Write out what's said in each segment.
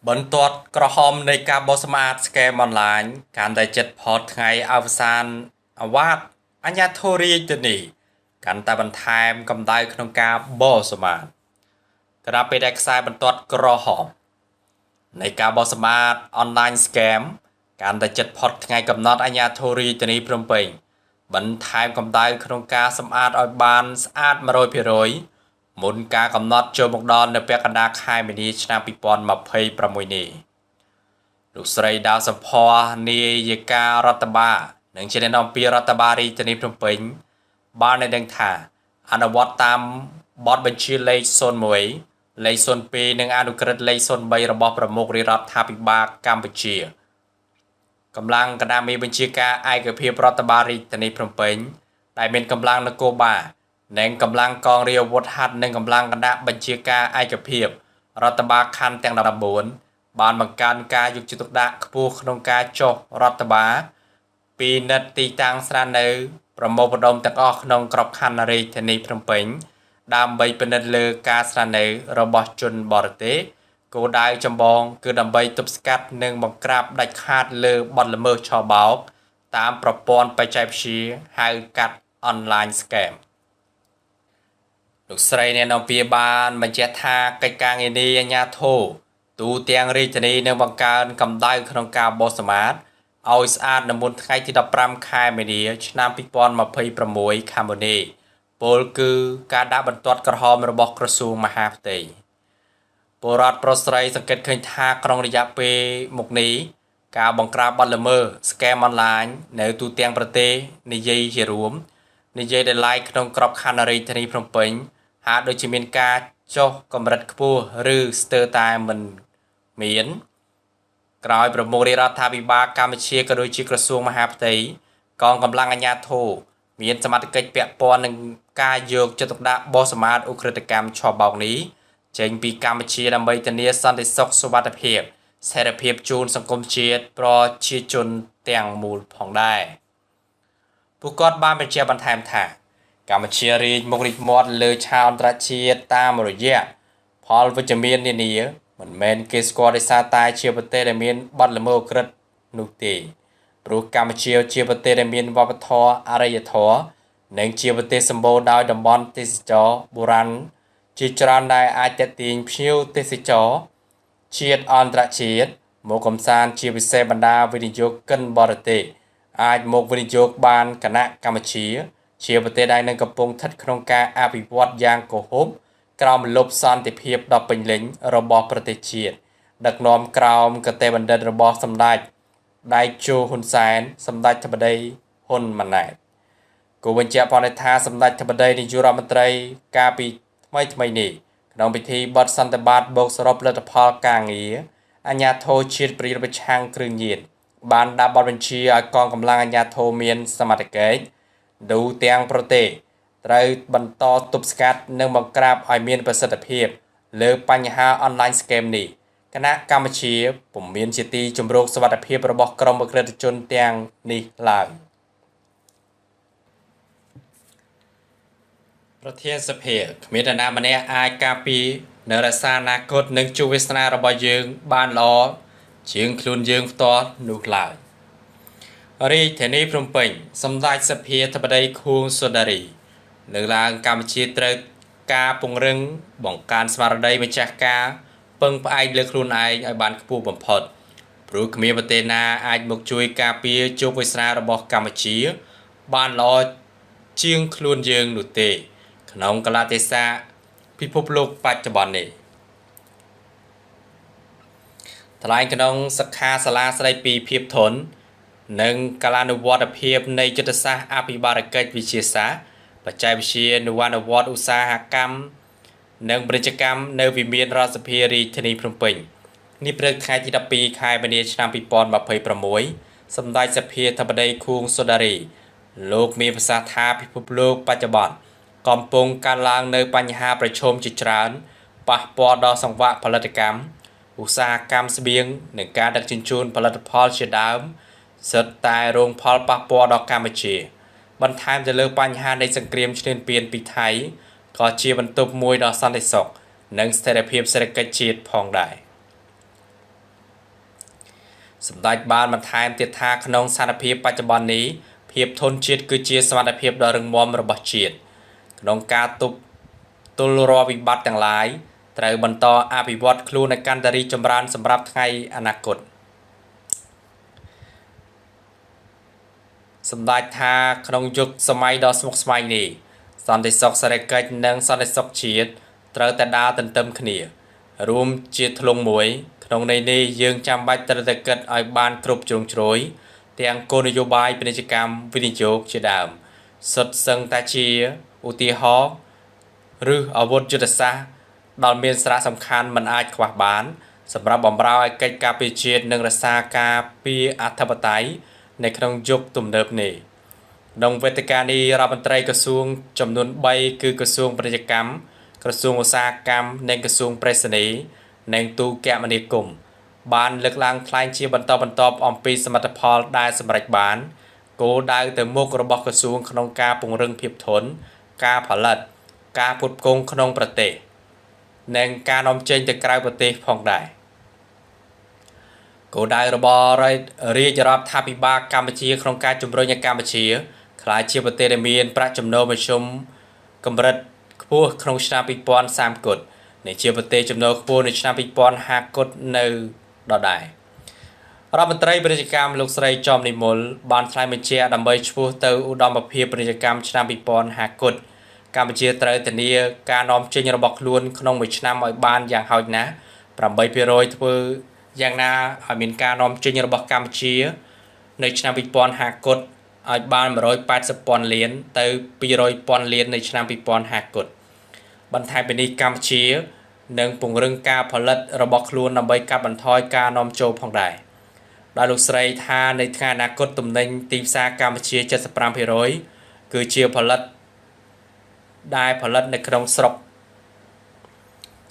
បន្ទាត់ក្រហមនៃការបោះសម្អាតស្កេមអនឡាញកាន់តែជិតផុតថ្ងៃអវសានអាវ៉ាតអញ្ញាធិរាជធានីកាន់តែបន្ថែមកម្ដៅក្នុងការបោះសម្អាតក្រាបពេលដែលខ្សែបន្ទាត់ក្រហមនៃការបោះសម្អាតអនឡាញស្កេមកាន់តែជិតផុតថ្ងៃកំណត់អញ្ញាធិរាជធានីភ្នំពេញបន្ថែមកម្ដៅក្នុងការសម្អាតឲ្យបានស្អាត 100% មុនការកំណត់ចូលមកដល់នៅពាក់កណ្ដាលខែមីនាឆ្នាំ2026នេះលោកស្រីដាវសុភ័ណ្ឌនាយិការដ្ឋបាលនិងជាអ្នកនាំពាក្យរដ្ឋបាលរាជធានីភ្នំពេញបានដឹងថាអនុវត្តតាមបទបញ្ជាលេខ01លេខ02និងអនុក្រឹត្យលេខ03របស់ប្រមុខរាជរដ្ឋាភិបាលកម្ពុជាកម្លាំងគណៈមេបញ្ជាការឯកភាពរដ្ឋបាលរាជធានីភ្នំពេញដែលមានកម្លាំងនគរបាលនិងកម្លាំងកងរាជអាវុធហត្ថនិងកម្លាំងគណៈបញ្ជាការឯកភាពរដ្ឋបាលខណ្ឌទាំង14បានបង្កើនការយកចិត្តទុកដាក់ខ្ពស់ក្នុងការចុះរដ្ឋបាលពីនិតទីតាំងស្នាក់នៅប្រមូលផ្ដុំទាំងអស់ក្នុងក្របខ័ណ្ឌរាជធានីភ្នំពេញដើម្បីពិនិត្យលើការស្នាក់នៅរបស់ជនបរទេសគោលដៅចម្បងគឺដើម្បីទប់ស្កាត់និងបង្ក្រាបដាច់ខាតលើបទល្មើសឆបោកតាមប្រព័ន្ធបច្ចេកវិទ្យាហៅកាត់ online scam លោកស្រីអ្នកនាំពាក្យបានបញ្ជាក់ថាកិច្ចការងារនេះអាជ្ញាធរទូទាំងរាជធានីនឹងបង្កើនកម្ដៅក្នុងការបោសសម្អាតឲ្យស្អាតនៅមុនថ្ងៃទី15ខែមីនាឆ្នាំ2026ខាងមុខនេះពលគឺការដាក់បន្ទាត់ក្រហមរបស់ក្រសួងមហាផ្ទៃពលរដ្ឋប្រុសស្រីសង្កេតឃើញថាក្នុងរយៈពេលមកនេះការបង្ក្រាបបទល្មើស scam អនឡាញនៅទូទាំងប្រទេសនិយាយជារួមនិយាយដោយឡែកក្នុងក្របខ័ណ្ឌរាជធានីភ្នំពេញហាក់ដូចជាមានការចុះកម្រិតខ្ពស់ឬស្ទើរតែមិនមានក្រោយប្រមុខរាជរដ្ឋាភិបាលកម្ពុជាក៏ដូចជាក្រសួងមហាផ្ទៃកងកម្លាំងអាជ្ញាធរមានសមត្ថកិច្ចពាក់ព័ន្ធនឹងការយកចិត្តទុកដាក់បោះសម្អាតឧក្រិដ្ឋកម្មឆបោកនេះចេញពីកម្ពុជាដើម្បីធានាសន្តិសុខសុវត្ថិភាពស្ថិរភាពជូនសង្គមជាតិប្រជាជនទាំងមូលផងដែរពួកគាត់បានបញ្ជាក់បន្ថែមថាកម្ពុជារីកមុខរីកមាត់លើឆាកអន្តរជាតិតាមរយៈផលវិជ្ជមាននានាមិនមែនគេស្គាល់ដោយសារតែជាប្រទេសដែលមានបទល្មើសឧក្រិដ្ឋនោះទេព្រោះកម្ពុជាជាប្រទេសដែលមានវប្បធម៌អរិយធម៌និងជាប្រទេសសម្បូរដោយតំបន់ទេសចរណ៍បុរាណជាច្រើនដែលអាចទាក់ទាញភ្ញៀវទេសចរជាតិអន្តរជាតិមកកំសាន្តជាពិសេសបណ្ដាវិនិយោគិនបរទេសអាចមកវិនិយោគបានគណៈកម្ពុជាជាប្រទេសដែលនឹងកំពុងស្ថិតក្នុងការអភិវឌ្ឍយ៉ាងគហុកក្រោមលុបសន្តិភាពដ៏ពេញលេញរបស់ប្រទេសជាតិដឹកនាំក្រោមកតេបណ្ឌិតរបស់សម្ដេចដៃជោហ៊ុនសែនសម្ដេចធិបតីហ៊ុនម៉ាណែតគូបញ្ជាក់ផងថាសម្ដេចធិបតីនាយករដ្ឋមន្ត្រីកាលពីថ្មីនេះក្នុងពិធីបន់សន្និបាតបូកសរុបលទ្ធផលការងារអាជ្ញាធរជាតិប្រយុទ្ធប្រឆាំងគ្រឿងញៀនបានដាក់បទបញ្ជាឲ្យកងកម្លាំងអាជ្ញាធរមានសមត្ថកិច្ចទូទាំងប្រទេសត្រូវបន្តទប់ស្កាត់និងបង្ក្រាបឲ្យមានប្រសិទ្ធភាពលើបញ្ហា online scam នេះគណៈកម្ពុជាពុំមានជាទីជំរកសុវត្ថិភាពរបស់ក្រុមអក្រិតជនទាំងនេះឡើយប្រធានសភាគ្មាននរណាម្នាក់អាចការពារនៅរក្សាអនាគតនិងជីវវាសនារបស់យើងបានល្អជាងខ្លួនយើងផ្ទាល់នោះឡើយរាជធានីភ្នំពេញសម្ដេចសភាធិបតីខួងសុដារីលើកឡើងកម្ពុជាត្រូវការពង្រឹងបង្កើនស្មារតីម្ចាស់ការពឹងផ្អែកលើខ្លួនឯងឲ្យបានខ្ពស់បំផុតព្រោះគ្មានប្រទេសណាអាចមកជួយការពារជោគវាសនារបស់កម្ពុជាបានល្អជាងខ្លួនយើងនោះទេក្នុងកលៈទេសៈពិភពលោកបច្ចុប្បន្ននេះថ្លែងក្នុងសិក្ខាសាលាស្ដីពីភាពធន់និងកាលានុវត្តភាពនៃយុទ្ធសាស្ត្រអភិបាលកិច្ចវិទ្យាសាស្ត្របច្ចេកវិទ្យានវានុវត្តឧស្សាហកម្មនិងពាណិជ្ជកម្មនៅវិមានរដ្ឋសភារាជធានីភ្នំពេញនេះព្រឹកថ្ងៃទី12ខែមីនាឆ្នាំ2026សម្ដេចសភាធិបតីខួងសុដារីលោកមានប្រសាសន៍ថាពិភពលោកបច្ចុប្បន្នកំពុងកើនឡើងនៅបញ្ហាប្រឈមជាច្រើនប៉ះពាល់ដល់សង្វាក់ផលិតកម្មឧស្សាហកម្មស្បៀងនិងការដឹកជញ្ជូនផលិតផលជាដើមសិតតែរងផលប៉ះពាល់ដល់កម្ពុជាបន្ថែមទៅលើបញ្ហានៃសង្គ្រាមឈ្លានពានពីថៃក៏ជាបន្ទុកមួយដល់សន្តិសុខនិងស្ថិរភាពសេដ្ឋកិច្ចជាតិផងដែរ សម្ដេចបានបន្ថែមទៀតថាក្នុងស្ថានភាពបច្ចុប្បន្ននេះភាពធន់ជាតិគឺជាសមត្ថភាពដ៏រឹងមាំរបស់ជាតិក្នុងការទប់ទល់រាល់វិបត្តិទាំងឡាយត្រូវបន្តអភិវឌ្ឍខ្លួនឲ្យកាន់តែរីកចម្រើនសម្រាប់ថ្ងៃអនាគតសម្ដេចថាក្នុងយុគសម័យដ៏ស្មុគស្មាញនេះសន្តិសុខសេដ្ឋកិច្ចនិងសន្តិសុខជាតិត្រូវតែដើរទន្ទឹមគ្នារួមជាធ្លុងមួយក្នុងន័យនេះយើងចាំបាច់ត្រូវតែគិតឲ្យបានគ្រប់ជ្រុងជ្រោយទាំងគោលនយោបាយពាណិជ្ជកម្មវិនិយោគជាដើមសុទ្ធសឹងតែជាឧទាហរណ៍ឬអាវុធយុទ្ធសាស្ត្រដែលមានសារៈសំខាន់មិនអាចខ្វះបានសម្រាប់បម្រើឲ្យកិច្ចការពារជាតិនិងរក្សាការពារអធិបតេយ្យនៅក្នុងយុគទំនើបនេះក្នុងវេទិកានេះរដ្ឋមន្ត្រីក្រសួងចំនួន3គឺក្រសួងពាណិជ្ជកម្មក្រសួងឧស្សាហកម្មនិងក្រសួងប្រៃសណីនិងទូរគមនាគមន៍បានលើកឡើងថ្លែងជាបន្តបន្ទាប់អំពីសមិទ្ធផលដែលសម្រេចបានគោលដៅទៅមុខរបស់ក្រសួងក្នុងការពង្រឹងភាពធន់ការផលិតការផ្គត់ផ្គង់ក្នុងប្រទេសនិងការនាំចេញទៅក្រៅប្រទេសផងដែរគោលដៅរបស់រាជរដ្ឋាភិបាលកម្ពុជាក្នុងការជំរុញឲ្យកម្ពុជាក្លាយជាប្រទេសដែលមានប្រាក់ចំណូលមធ្យមកម្រិតខ្ពស់ក្នុងឆ្នាំ2030គត់និងជាប្រទេសចំណូលខ្ពស់នៅឆ្នាំ2050គត់នៅដដែលរដ្ឋមន្ត្រីពាណិជ្ជកម្មលោកស្រីចំនិមលបានថ្លែងបញ្ជាក់ដើម្បីឆ្ពោះទៅឧត្តមភាពពាណិជ្ជកម្មឆ្នាំ2050គត់កម្ពុជាត្រូវធានាការនាំចេញរបស់ខ្លួនក្នុងមួយឆ្នាំឲ្យបានយ៉ាងហោចណាស់8%ធ្វើយ៉ាងណាឲ្យមានការនាំចេញរបស់កម្ពុជានៅឆ្នាំ2050គត់ឲ្យបាន180,000លានទៅ200,000លាននៅឆ្នាំ2050គត់បន្ថែមពីនេះកម្ពុជានឹងពង្រឹងការផលិតរបស់ខ្លួនដើម្បីកាត់បន្ថយការនាំចូលផងដែរដោយលោកស្រីថានៅថ្ងៃអនាគតទំនិញទីផ្សារកម្ពុជា 75% គឺជាផលិតនៅក្នុងស្រុក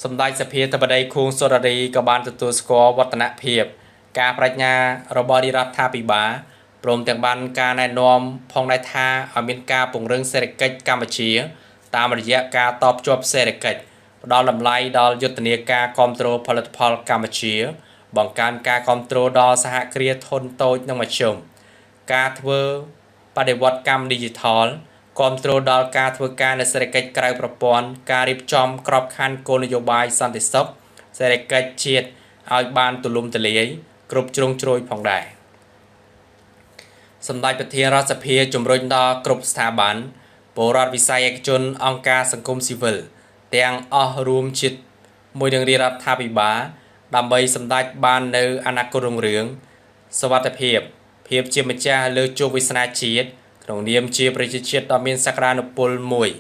សម្ដេចសភាធិបតីខួងសុររីក៏បានទទួលស្គាល់វឌ្ឍនភាពការបញ្ញារបស់រដ្ឋាភិបាលព្រមទាំងបានការណែនាំផងដែរថាឲ្យមានការពង្រឹងសេដ្ឋកិច្ចកម្ពុជាតាមរយៈការតបជាប់សេដ្ឋកិច្ចផ្ដល់តម្លៃដល់យុទ្ធនាការគ្រប់គ្រងផលិតផលកម្ពុជាបង្កើនការគ្រប់គ្រងដល់សហគ្រាសធុនតូចនិងមធ្យមការធ្វើបដិវត្តកម្មឌីជីថលគ្រប់គ្រងដល់ការធ្វើការនៅសេដ្ឋកិច្ចក្រៅប្រព័ន្ធការរៀបចំក្របខ័ណ្ឌគោលនយោបាយសន្តិសុខសេដ្ឋកិច្ចជាតិឲ្យបានទូលំទូលាយគ្រប់ជ្រុងជ្រោយផងដែរសម្ដេចប្រធានរដ្ឋសភាជំរុញដល់គ្រប់ស្ថាប័នពលរដ្ឋវិស័យឯកជនអង្គការសង្គមស៊ីវិលទាំងអស់រួមជាមួយនឹងរដ្ឋាភិបាលដើម្បីសម្ដេចបាននៅអនាគតរុងរឿងសុវត្ថិភាពជាម្ចាស់លើជោគវាសនាជាតិក្នុងនាមជាប្រជាជាតិដ៏មានសក្តានុពលមួយ